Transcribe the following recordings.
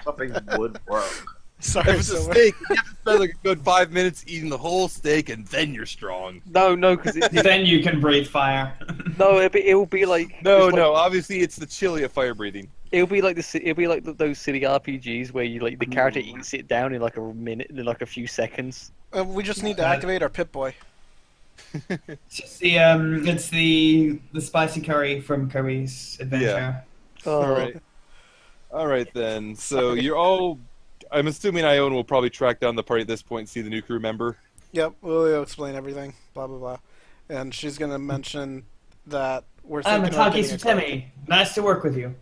something would work. Sorry, If it's a so steak, you have to spend like a good 5 minutes eating the whole steak, and then you're strong. No, because Then you can breathe fire. no, it'll be like No, it's like, obviously it's the chili of fire breathing. It'll be like those silly RPGs where you like the character eats it down in like a minute, in like a few seconds. we just need to activate our Pip-Boy. It's the spicy curry from Curry's Adventure. Oh, All right then. So you're all. I'm assuming Ione will probably track down the party at this point and see the new crew member. Yep, we'll explain everything. Blah blah blah, and she's gonna mention that we're I'm thinking of Atagi getting a cook. Sutemi. Nice to work with you.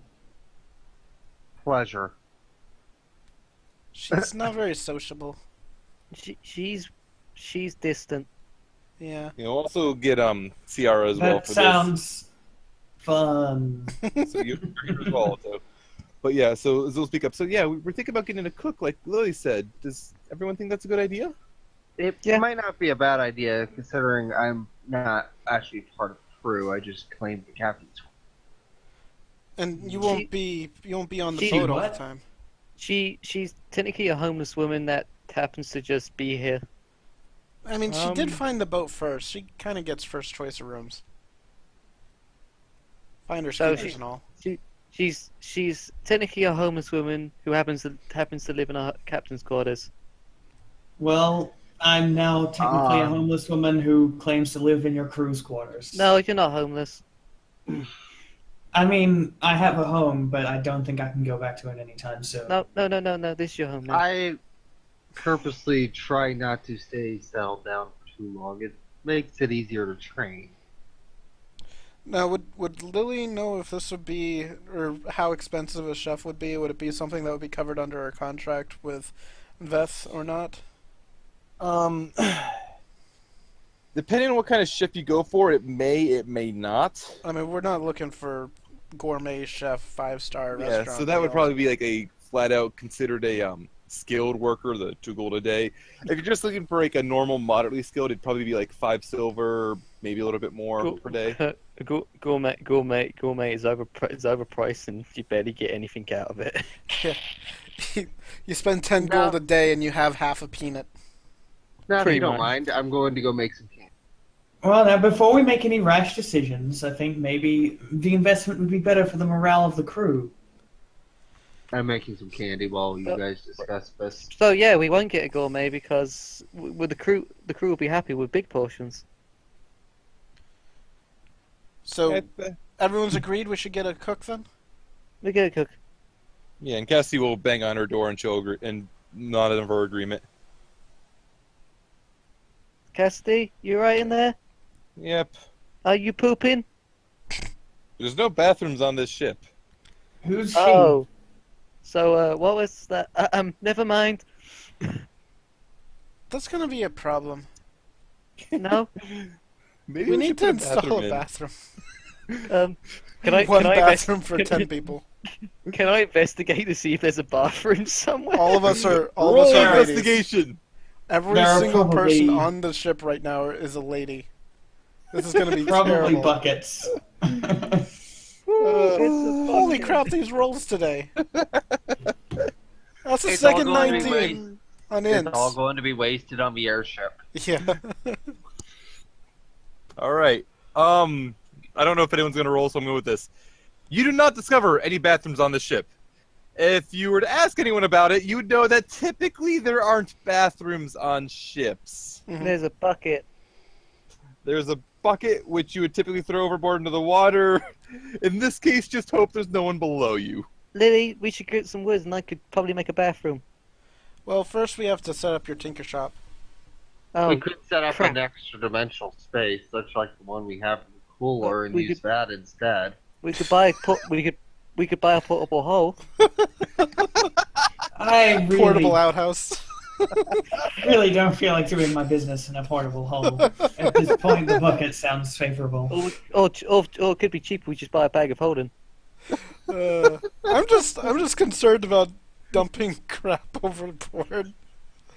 Pleasure. She's not very sociable. she's distant. Yeah. You'll also get Sayara as well That for sounds fun. this. So you're as well, Alto. But yeah, so Zil speak up. So yeah, we're thinking about getting a cook, like Lily said. Does everyone think that's a good idea? It might not be a bad idea, considering I'm not actually part of the crew. I just claimed the captain's. And you won't be on the She- boat all the what? time. She's technically a homeless woman that happens to just be here. I mean, she did find the boat first. She kind of gets first choice of rooms. Find her So speakers and all. She's technically a homeless woman who happens to live in a captain's quarters. Well, I'm now technically a homeless woman who claims to live in your crew's quarters. No, you're not homeless. I mean, I have a home, but I don't think I can go back to it anytime soon. No. This is your home now. I purposely try not to stay settled down for too long. It makes it easier to train. Now, would Lily know if this would be, or how expensive a chef would be? Would it be something that would be covered under our contract with Veth or not? Depending on what kind of shift you go for, it may not. I mean, we're not looking for gourmet chef 5-star Yeah, restaurant. so that would deal. probably be like a flat out considered a skilled worker, the 2 gold a day. If you're just looking for like a normal moderately skilled, it'd probably be like 5 silver, maybe a little bit more per day. Gourmet is overpriced, and you barely get anything out of it. You spend 10 gold a day and you have half a peanut. Now, if Pretty you don't much. mind, I'm going to go make some candy. Well, now, before we make any rash decisions, I think maybe the investment would be better for the morale of the crew. I'm making some candy while you guys discuss this. So yeah, we won't get a gourmet because with the crew will be happy with big portions. So, everyone's agreed we should get a cook then? We get a cook. Yeah, and Cassie will bang on her door and and nod of her agreement. Cassidy, you right in there? Yep. Are you pooping? There's no bathrooms on this ship. Who's she? Oh. So what was that? Never mind. That's gonna be a problem. No. Maybe We need to should put install a in. bathroom. One bathroom for 10 people. Can I investigate to see if there's a bathroom somewhere? All of us are Roll ladies. investigation. Every There are single person probably- on the ship right now is a lady. This is gonna be Probably terrible. buckets. Holy crap, these rolls today. That's the It's all second going to be 19 on It's all ints. going to be wasted on the airship. Yeah. All right. I don't know if anyone's gonna roll, so I'm going with this. You do not discover any bathrooms on the ship. If you were to ask anyone about it, you would know that typically there aren't bathrooms on ships. There's a bucket. There's a bucket which you would typically throw overboard into the water. In this case, just hope there's no one below you. Lily, we should get some wood, and I could probably make a bathroom. Well, first we have to set up your tinker shop. Oh, We could set up crap. an extra dimensional space, such like the one we have in the cooler, and We use could- that instead. we could buy a portable hole. I Portable outhouse. really don't feel like doing my business in a portable hole. At this point, the bucket sounds favorable. Or it could be cheaper. We just buy a bag of holding. I'm just concerned about dumping crap overboard.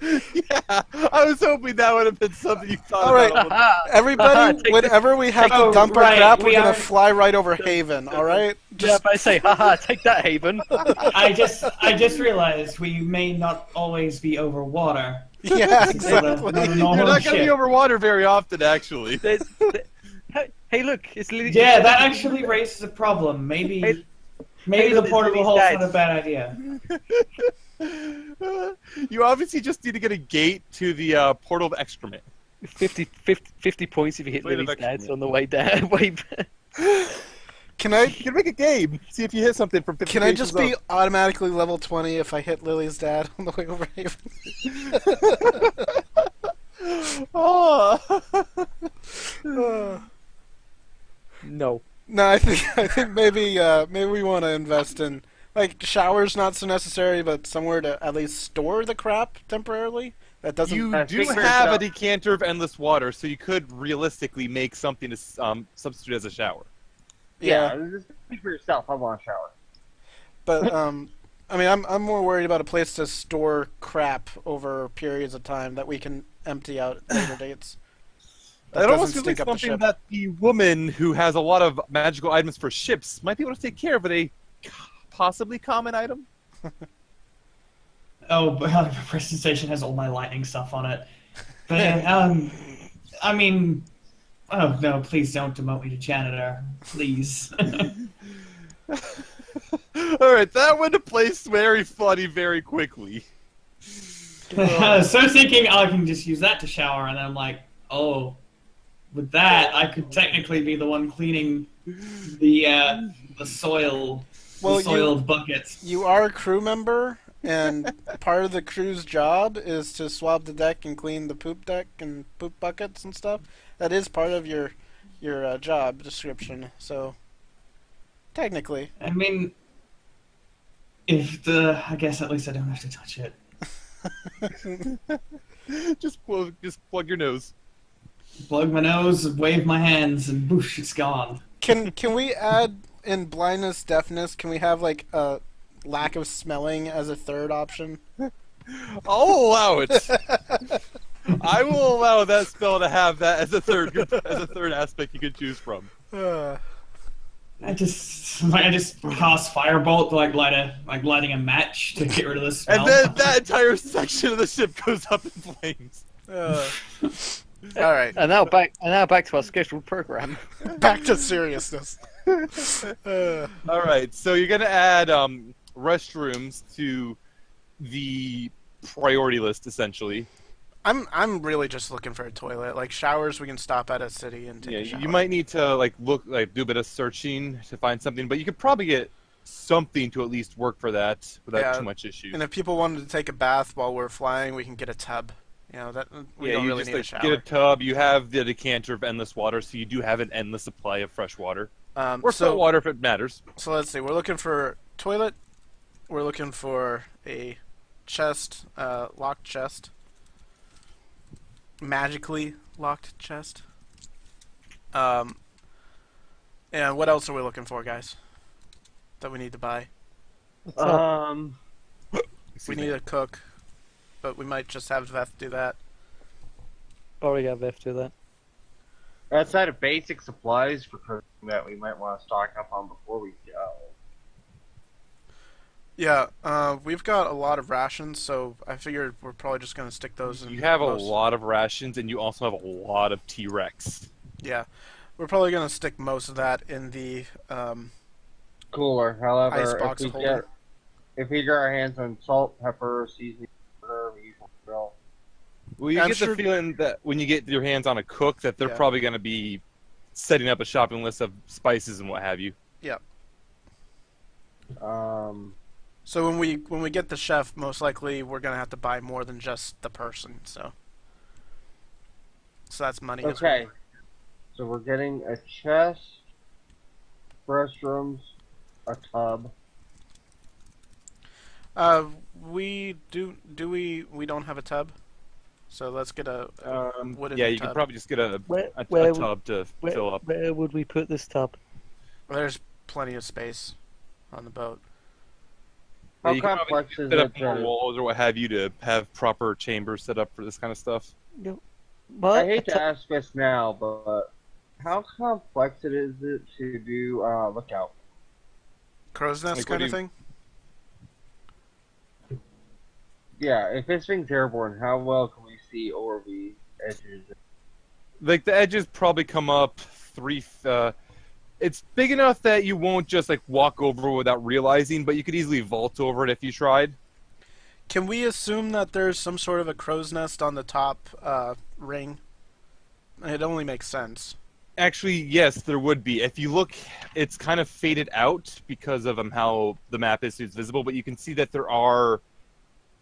Yeah, I was hoping that would have been something you thought All right. about. Everybody, Take whenever we have to Oh, dump our right, crap, we're we gonna are- fly right over Haven. All right? Yeah, Just if I say, haha, take that, Haven. I just realized we may not always be over water. yeah, This is not a exactly. normal You're not going to be ship. over water very often, actually. Hey, look, it's literally. Yeah, that actually raises a problem. Maybe Hey, the look, portable it's hull's Lily's not a bad idea. You obviously just need to get a gate to the portal of excrement. 50 points if you hit Blade of Lily's Excrement. dads on the way down. Way back. Can I? You can make a game. See if you hit something from 50 Can I just be paces automatically level 20 if I hit Lily's dad on the way over Haven? up. Oh. No. No, I think maybe we want to invest in like showers. Not so necessary, but somewhere to at least store the crap temporarily. That doesn't. You do speak for have a yourself. decanter of endless water, so you could realistically make something to substitute as a shower. Yeah, Just speak for yourself. I want a shower. but I mean, I'm more worried about a place to store crap over periods of time that we can empty out at later dates. That It almost doesn't feels like stink up the something ship. that the woman who has a lot of magical items for ships might be able to take care of with a possibly common item. Oh, but the presentation has all my lightning stuff on it. But I mean, oh no, please don't demote me to janitor, please. Alright, that went to place very funny very quickly. So thinking I can just use that to shower, and then I'm like, oh, with that I could technically be the one cleaning the soil, Well, the soiled buckets. You are a crew member, and part of the crew's job is to swab the deck and clean the poop deck and poop buckets and stuff. That is part of your job description. So technically, I mean, I guess at least I don't have to touch it. just plug your nose. Plug my nose, wave my hands, and boosh, it's gone. can we add in blindness, deafness? Can we have like a lack of smelling as a third option? I'll allow it. I will allow that spell to have that as a third aspect you could choose from. I just cast firebolt like lighting a match to get rid of the smell. And then that entire section of the ship goes up in flames. All right, And now back to our scheduled program. back to seriousness. All right, so you're gonna add restrooms to the priority list, essentially. I'm really just looking for a toilet. Like showers, we can stop at a city and take Yeah, a shower. you might need to do a bit of searching to find something, but you could probably get something to at least work for that without Yeah, too much issues. And if people wanted to take a bath while we're flying, we can get a tub. You know that we don't you really just need a shower. get a tub. You have the decanter of endless water, so you do have an endless supply of fresh water or salt water if it matters. So let's see. We're looking for toilet. We're looking for a chest, locked chest, magically locked chest. And what else are we looking for, guys? That we need to buy. We need a cook, but we might just have Veth do that. Already got Veth do that. Outside of basic supplies for cooking that we might want to stock up on before we go. Yeah, we've got a lot of rations, so I figured we're probably just gonna stick those in. You have a most- lot of rations, and you also have a lot of T-Rex. Yeah, we're probably gonna stick most of that in the Cooler. However, Icebox holder. if we get our hands on salt, pepper, seasoning, whatever we usually grill. Well, you I'm get sure- the feeling that when you get your hands on a cook, that they're Yeah. probably going to be setting up a shopping list of spices and what have you. So when we get the chef, most likely we're gonna have to buy more than just the person. So that's money. as well. Okay. So we're getting a chest, restrooms, a tub. We don't have a tub, so let's get a wooden Yeah, you tub. could probably just get a Where tub to fill up. Where would we put this tub? There's plenty of space on the boat. How you can complex probably is set up it? more walls or what have you to have proper chambers set up for this kind of stuff. But I hate to ask this now, but how complex is it to do lookout? Crow's nest Like, kind what of do thing. Yeah, if it's being airborne, how well can we see over the edges? Like the edges probably come up 3. It's big enough that you won't just like walk over without realizing, but you could easily vault over it if you tried. Can we assume that there's some sort of a crow's nest on the top ring? It only makes sense. Actually, yes, there would be. If you look, it's kind of faded out because of how the map is visible, but you can see that there are,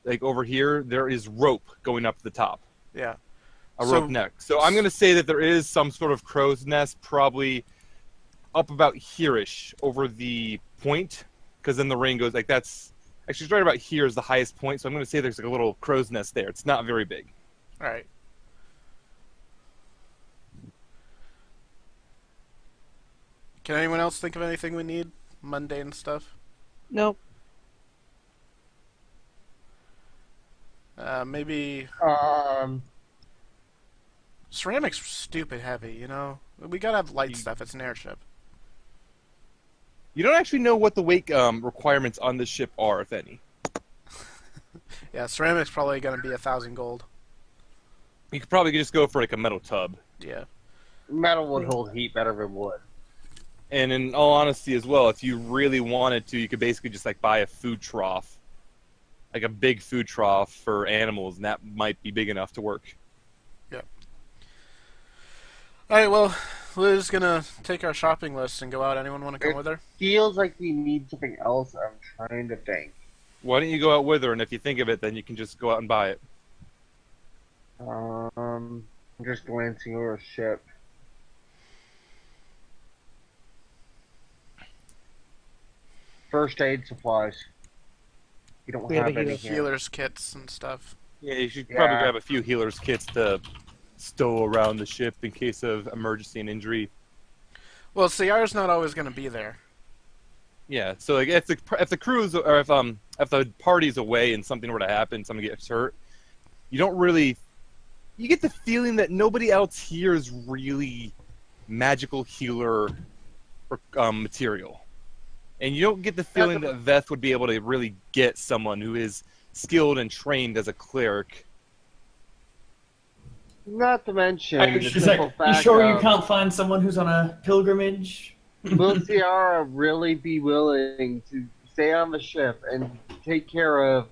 like over here, there is rope going up to the top. Yeah. A rope neck. So I'm going to say that there is some sort of crow's nest probably up about here-ish over the point, because then the ring goes like that's... Actually, it's right about here is the highest point, so I'm going to say there's like a little crow's nest there. It's not very big. All right. Can anyone else think of anything we need? Mundane stuff? no. Maybe ceramic's stupid heavy, you know? We gotta have light stuff. It's an airship. You don't actually know what the weight requirements on this ship are, if any. Yeah, ceramic's probably gonna be 1,000 gold. You could probably just go for like a metal tub. Yeah. Metal would hold heat better than wood. And in all honesty as well, if you really wanted to, you could basically just like buy a food trough. Like a big food trough for animals, and that might be big enough to work. Yeah. Alright, well, we're just gonna take our shopping list and go out. Anyone want to come with her? Feels like we need something else. I'm trying to think. Why don't you go out with her, and if you think of it, then you can just go out and buy it. I'm just glancing over a ship. First aid supplies. You don't We have have a any healer. here. Healers kits and stuff. Yeah, you should probably Yeah. grab a few healers kits to stow around the ship in case of emergency and injury. Well, Sayara's not always gonna be there. Yeah, so like if the crew's or if the party's away and something were to happen, someone gets hurt, you don't really, you get the feeling that nobody else here is really magical healer or material, and you don't get the feeling that Veth would be able to really get someone who is skilled and trained as a cleric. Not to mention I the was just simple like, you fact sure you of, can't find someone who's on a pilgrimage? will Sayara really be willing to stay on the ship and take care of,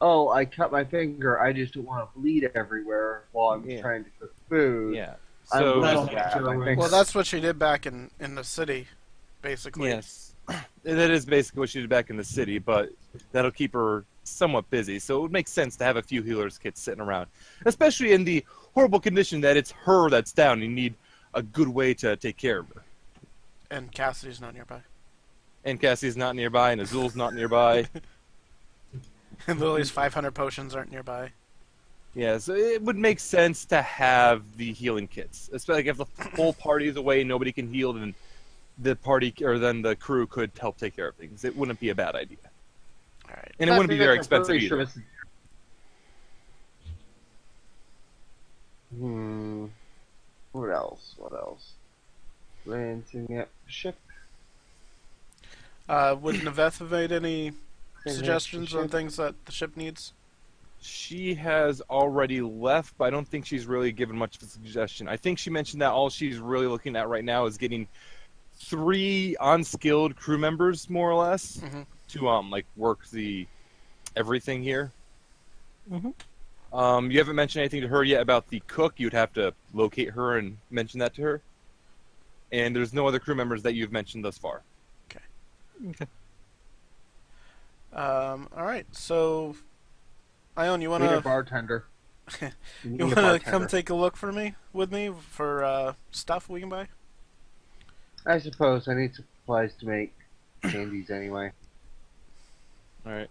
oh, I cut my finger, I just don't want to bleed everywhere while I'm Yeah. trying to cook food. Yeah. I'm So willing That'll to make have sure my we're- finger. Well, that's what she did back in the city, basically. yes, that is basically what she did back in the city, but that'll keep her somewhat busy. So it would make sense to have a few healers kits sitting around, especially in the horrible condition that it's her that's down. You need a good way to take care of her. And Cassidy's not nearby. And Cassie's not nearby, and Azul's not nearby. And Lily's 500 potions aren't nearby. Yeah, so it would make sense to have the healing kits. Especially like if the whole party is away and nobody can heal, then the party or then the crew could help take care of things. It wouldn't be a bad idea. Alright. And it wouldn't be very expensive Pretty sure either. this- What else? What else? Glancing at the ship. Would Naveth have made any the suggestions on ship. things that the ship needs? She has already left, but I don't think she's really given much of a suggestion. I think she mentioned that all she's really looking at right now is getting 3 unskilled crew members, more or less, Mhm. to like work the everything here. Mhm. You haven't mentioned anything to her yet about the cook. You'd have to locate her and mention that to her. And there's no other crew members that you've mentioned thus far. Okay. Alright, so... Ione, you Need a wanna bartender. you Need a wanna bartender. come take a look with me for stuff we can buy? I suppose I need supplies to make candies anyway. All right.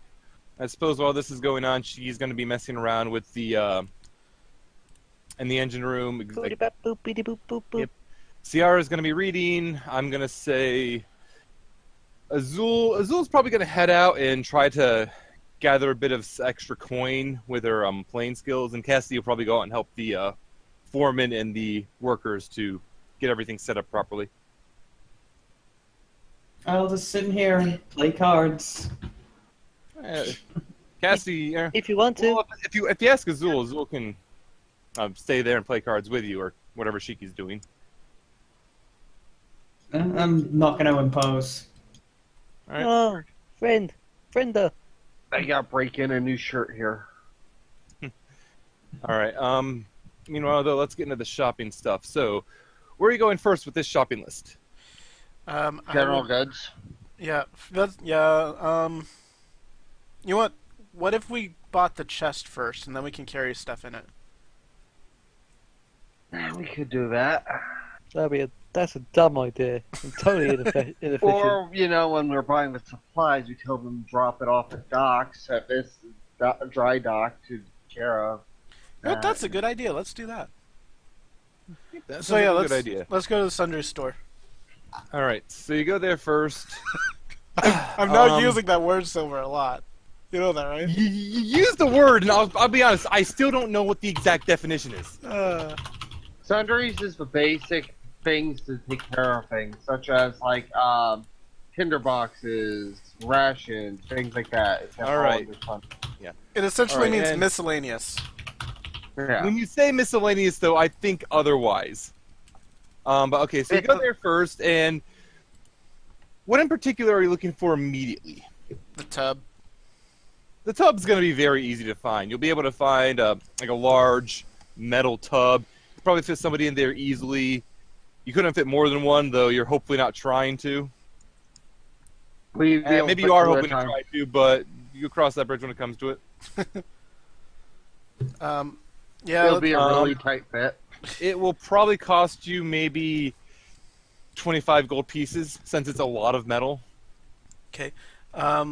I suppose while this is going on, she's going to be messing around with the in the engine room. Like, Boop-a-boop, boop-a-boop, boop, boop. Yep. Sayara's going to be reading. I'm going to say Azul's probably going to head out and try to gather a bit of extra coin with her playing skills, and Cassidy will probably go out and help the foreman and the workers to get everything set up properly. I'll just sit in here and play cards. Cassidy, If you want to. well, if you ask Azul can stay there and play cards with you, or whatever Shiki's doing. I'm not going to impose. All right. Oh, friender. I gotta break in a new shirt here. All right. Meanwhile, though, let's get into the shopping stuff. So, where are you going first with this shopping list? General goods. Yeah, yeah. You know what? What if we bought the chest first, and then we can carry stuff in it? We could do that. That's a dumb idea. I'm totally inefficient. Or, when we're buying the supplies, we tell them to drop it off at docks at this dry dock to care of. You know what? That's a good idea. Let's do that. That's So yeah, a good idea. Let's go to the sundry store. All right. So you go there first. I'm now using that word silver a lot. You know that, right? You use the word, and I'll be honest. I still don't know what the exact definition is. Sundries is the basic things to take care of things, such as like tinder boxes, rations, things like that. All right. It essentially Alright, means and- miscellaneous. Yeah. When you say miscellaneous, though, I think otherwise. But okay, so you go there first, and what in particular are you looking for immediately? The tub. The tub's going to be very easy to find. You'll be able to find like a large metal tub. You probably fit somebody in there easily. You couldn't fit more than one, though. You're hopefully not trying to. Maybe you are hoping to try to, but you'll cross that bridge when it comes to it. Yeah. It'll be a really tight fit. It will probably cost you maybe 25 gold pieces, since it's a lot of metal. Okay. Are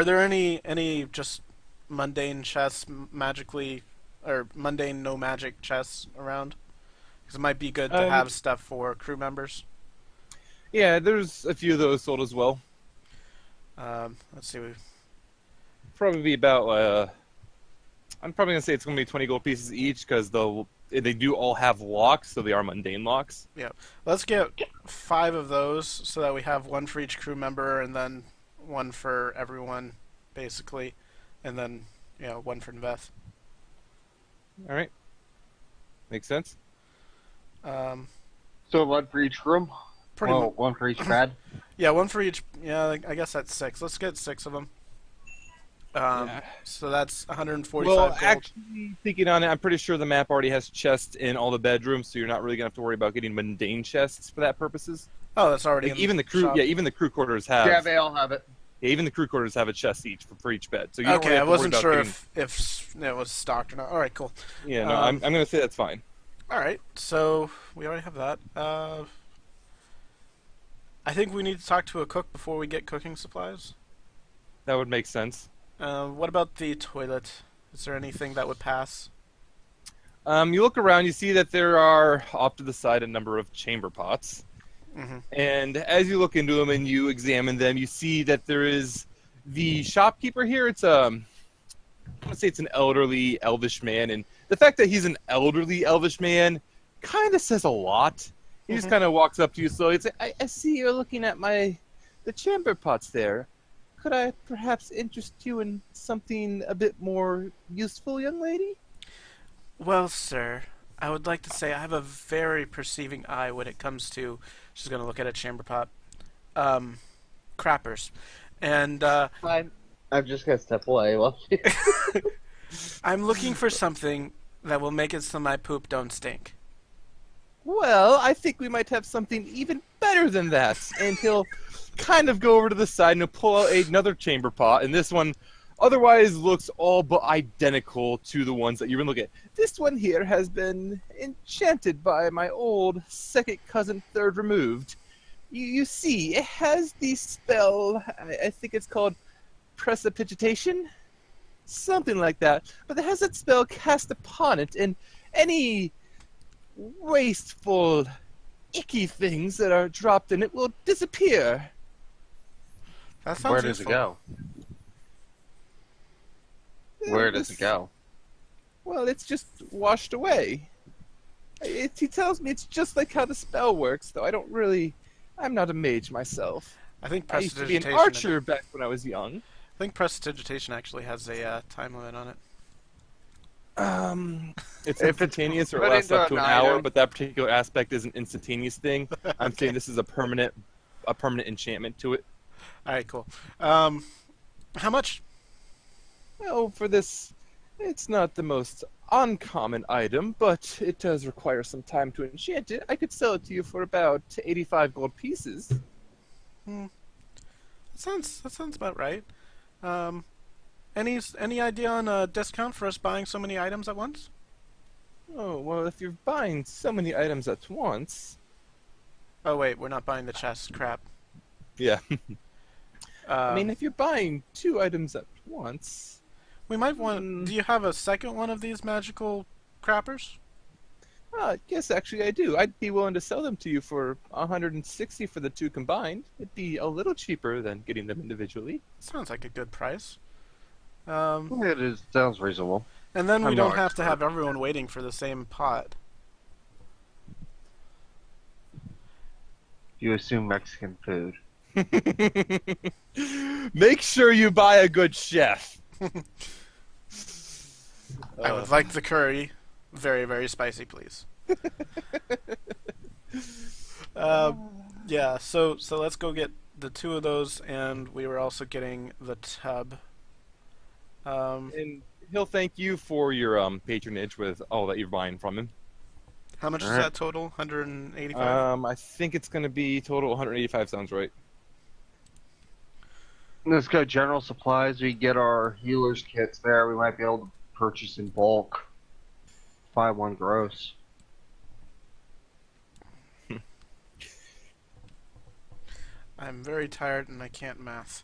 there any just mundane chests magically, or mundane no magic chests around? Because it might be good to have stuff for crew members. Yeah, there's a few of those sold as well. Let's see. Probably be about I'm probably gonna say it's gonna be 20 gold pieces each, because they do all have locks, so they are mundane locks. Yeah. Let's get 5 of those so that we have one for each crew member, and then one for everyone, basically, and then one for Nveth. All right, makes sense. So one for each room? Pretty much. One for each bed? Yeah, one for each. Yeah, I guess that's 6. Let's get 6 of them. Yeah. So that's 145 Well, gold. actually, thinking on it, I'm pretty sure the map already has chests in all the bedrooms, so you're not really gonna have to worry about getting mundane chests for that purposes. Oh, that's already Like, in even the crew, shop. yeah, even the crew quarters have. Yeah, they all have it. Yeah, even the crew quarters have a chest each for each bed. So you don't Okay, really I have to worry wasn't about sure getting... if it was stocked or not. All right, cool. Yeah, no, I'm gonna say that's fine. All right, so we already have that. I think we need to talk to a cook before we get cooking supplies. That would make sense. What about the toilet? Is there anything that would pass? You look around, you see that there are off to the side a number of chamber pots. Mm-hmm. And as you look into them and you examine them, you see that there is the shopkeeper here. It's I'm gonna say it's an elderly elvish man, and the fact that he's an elderly elvish man kind of says a lot. He just kind of walks up to you slowly and says, I see you're looking at the chamber pots there. Could I perhaps interest you in something a bit more useful, young lady? Well, sir, I would like to say I have a very perceiving eye when it comes to... She's going to look at a chamber pot. Crappers. And I'm just going to step away. Well, I'm looking for something that will make it so my poop don't stink. Well, I think we might have something even better than that. And he'll kind of go over to the side and he'll pull out another chamber pot. And this one otherwise looks all but identical to the ones that you've been looking at. This one here has been enchanted by my old second cousin third removed. You see, it has the spell, I think it's called precipitation? Something like that. But it has that spell cast upon it, and any wasteful icky things that are dropped in it will disappear. That sounds Where does it useful. go? Where does it go? Well, it's just washed away. He tells me it's just like how the spell works, though I'm not a mage myself. I think I used to be an prestidigitation. archer back when I was young. I think prestidigitation actually has a time limit on it. It's If it's instantaneous or it put lasts into up to an an hour, item- but that particular aspect is an instantaneous thing. I'm saying this is a permanent enchantment to it. All right, cool. How much? Well, for this, it's not the most uncommon item, but it does require some time to enchant it. I could sell it to you for about 85 gold pieces. That sounds about right. Any idea on a discount for us buying so many items at once? Oh, well, if you're buying so many items at once... Oh wait, we're not buying the chest. Crap. Yeah. I mean, Um, if you're buying 2 items at once... we might want. Do you have a second one of these magical crappers? Yes, actually I do. I'd be willing to sell them to you for 160 for the 2 combined. It'd be a little cheaper than getting them individually. Sounds like a good price. It is. Sounds reasonable. And then we I'm don't not have to have expert. everyone waiting for the same pot. You assume Mexican food. Make sure you buy a good chef. I would like the curry, very very spicy, please. Yeah. So let's go get the 2 of those, and we were also getting the tub. And he'll thank you for your patronage with all that you're buying from him. How much is Alright. that total? 185. I think it's going to be total 185. Sounds right. Let's go general supplies. We get our healers kits there. We might be able to purchase in bulk. Buy 1 gross. I'm very tired and I can't math.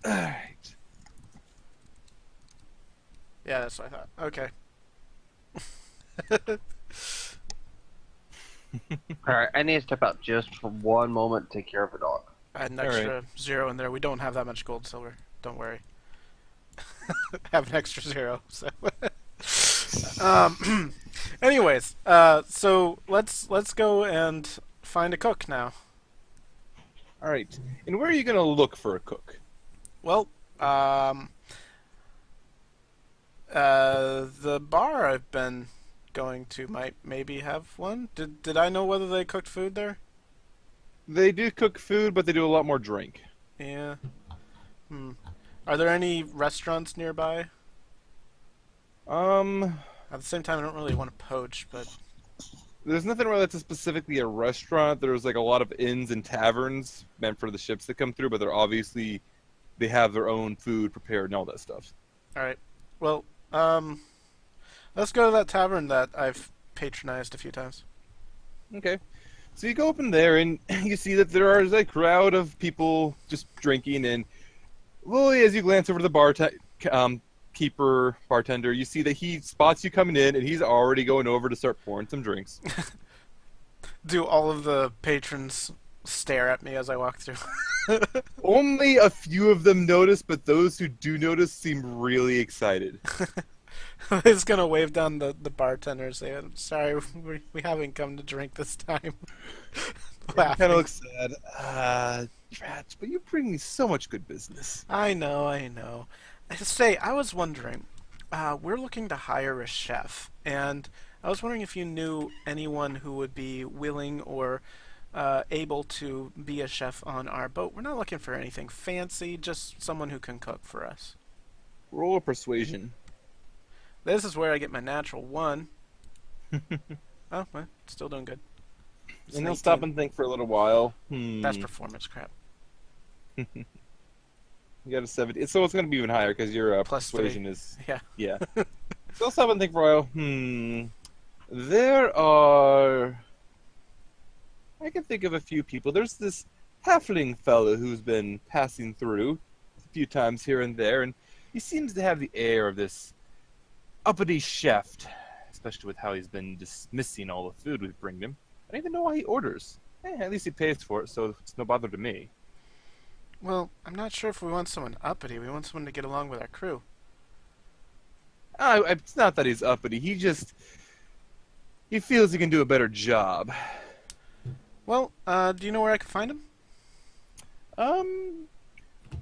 All right. Yeah, that's what I thought. Okay. Alright, I need to step out just for 1 moment to take care of a dog. I had an All right. extra 0 in there. We don't have that much gold silver. Don't worry. Have an extra 0. So. Anyways, so let's go and find a cook now. All right. And where are you going to look for a cook? Well, the bar I've been going to might maybe have one. Did I know whether they cooked food there? They do cook food, but they do a lot more drink. Yeah. Are there any restaurants nearby? At the same time, I don't really want to poach, but There's nothing really that's specifically a restaurant. There's like a lot of inns and taverns meant for the ships that come through, but they have their own food prepared and all that stuff. all right. Well, let's go to that tavern that I've patronized a few times. Okay. So you go up in there and you see that there is a crowd of people just drinking, and well, as you glance over to the bartender, you see that he spots you coming in and he's already going over to start pouring some drinks. Do all of the patrons stare at me as I walk through? Only a few of them notice, but those who do notice seem really excited. He's gonna wave down the bartender and say, "I'm sorry, we haven't come to drink this time." Kind of looks sad. Rats, but you bring me so much good business. I know. Say, I was wondering, we're looking to hire a chef, and I was wondering if you knew anyone who would be willing or able to be a chef on our boat. We're not looking for anything fancy, just someone who can cook for us. Roll a persuasion. This is where I get my natural 1. Oh, well, still doing good. It's And an they'll stop 18. and think for a little while. That's performance crap. You got a 70. So it's going to be even higher because your Plus persuasion 3. is... Yeah. Yeah. So they'll stop and think for a while. There are... I can think of a few people. There's this halfling fellow who's been passing through a few times here and there, and he seems to have the air of this uppity chef. especially with how he's been dismissing all the food we bring him. I don't even know why he orders. At least he pays for it, so it's no bother to me. Well, I'm not sure if we want someone uppity. We want someone to get along with our crew. It's not that he's uppity. He feels he can do a better job. Well, do you know where I can find him?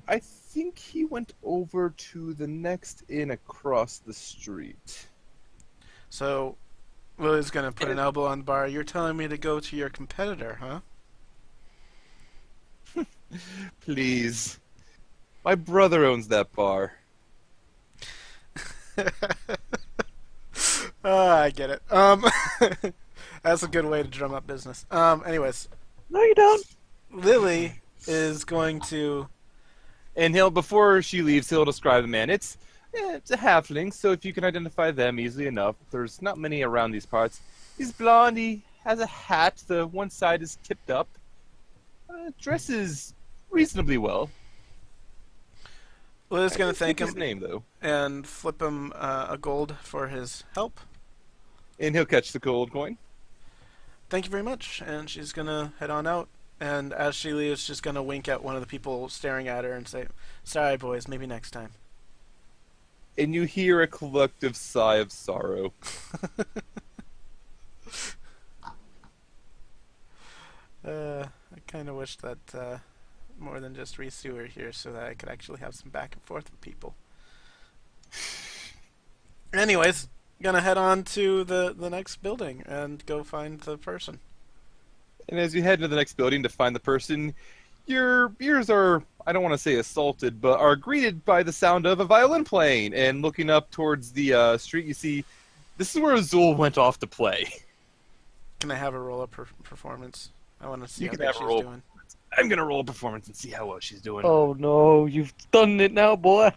I think he went over to the next inn across the street. So, Lily's gonna put an elbow on the bar. You're telling me to go to your competitor, huh? Please. My brother owns that bar. I get it. That's a good way to drum up business. Anyways, No, you don't. Lily is going to. And before she leaves, he'll describe the man. It's a halfling, so if you can identify them easily enough, there's not many around these parts. He's blonde, he has a hat, the one side is tipped up. Dresses reasonably well. Lily's gonna thank his him name, though. and flip him a gold for his help. And he'll catch the gold coin. Thank you very much. And she's gonna head on out. And as she leaves, she's gonna wink at one of the people staring at her and say, "Sorry, boys, maybe next time." And you hear a collective sigh of sorrow. I kind of wish that more than just Risu were here so that I could actually have some back and forth with people. Anyways, gonna head on to the next building and go find the person. And as you head into the next building to find the person, your ears are, I don't want to say assaulted, but are greeted by the sound of a violin playing. And looking up towards the street, you see this is where Azul went off to play. Can I have a roll-up performance? I want to see You how can good have a she's roll. doing. I'm going to roll a performance and see how well she's doing. Oh no, you've done it now, boy.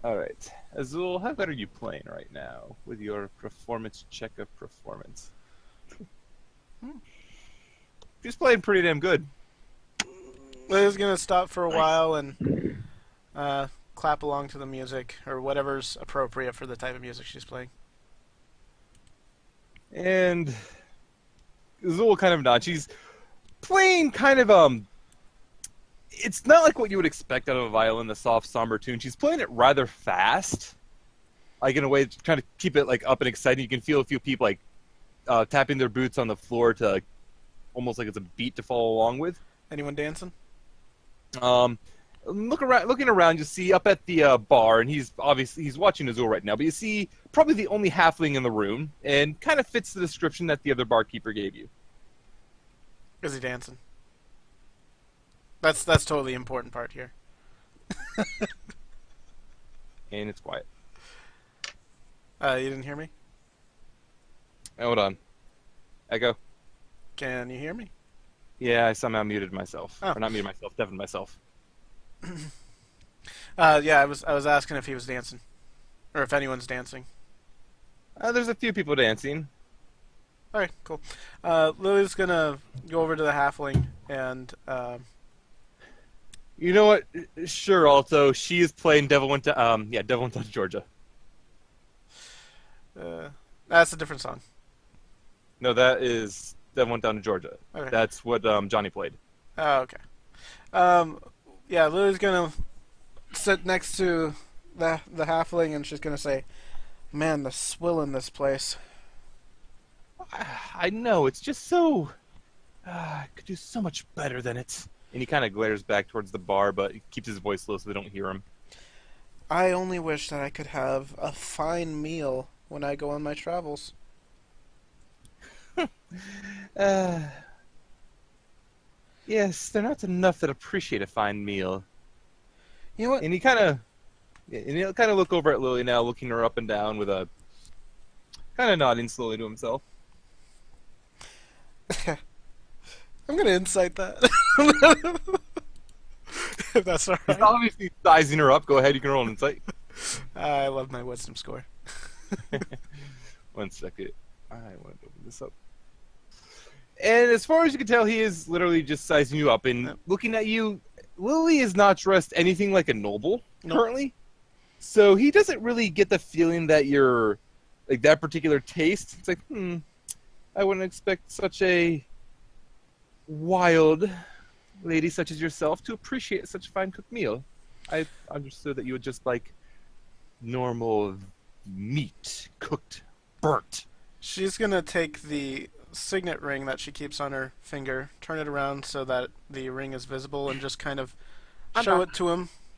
Alright. Azul, how good are you playing right now with your performance check of performance? She's playing pretty damn good. Lily's gonna stop for a while and clap along to the music or whatever's appropriate for the type of music she's playing. And Azul kind of nods. She's playing kind of it's not like what you would expect out of a violin, the soft, somber tune. She's playing it rather fast, like in a way to kind of keep it like up and exciting. You can feel a few people like tapping their boots on the floor to like, almost like it's a beat to follow along with. Anyone dancing? Looking around, you see up at the bar, and he's watching Azul right now. But you see probably the only halfling in the room, and kind of fits the description that the other barkeeper gave you. Is he dancing? That's totally the important part here. And it's quiet. You didn't hear me? Hold on. Echo. Can you hear me? Yeah, I somehow muted myself. Oh. Or not muted myself, deafened myself. Yeah, I was asking if he was dancing, or if anyone's dancing. There's a few people dancing. All right, cool. Lily's gonna go over to the halfling and. You know what? Sure, Alto. She is playing Devil Went Down to Georgia. That's a different song. No, that is Devil Went Down to Georgia. Okay. That's what Johnny played. Oh, okay. Yeah, Lily's gonna sit next to the halfling and she's gonna say, "Man, the swill in this place." I know, it's just so... I could do so much better than it. And he kind of glares back towards the bar, but he keeps his voice low so they don't hear him. I only wish that I could have a fine meal when I go on my travels. Yes, they're not enough that appreciate a fine meal. You know what? And he'll kind of look over at Lily now, looking her up and down with a kind of nodding slowly to himself. I'm gonna incite that. If that's He's alright. obviously sizing her up. Go ahead, you can roll an insight. I love my wisdom score. 1 second. I want to open this up. And as far as you can tell, he is literally just sizing you up and looking at you. Lily is not dressed anything like a noble Nope. currently. So he doesn't really get the feeling that you're like that particular taste. It's like, I wouldn't expect such a wild lady such as yourself to appreciate such a fine cooked meal. I understood that you would just like normal meat, cooked, burnt. She's gonna take the signet ring that she keeps on her finger, turn it around so that the ring is visible, and just kind of show it to him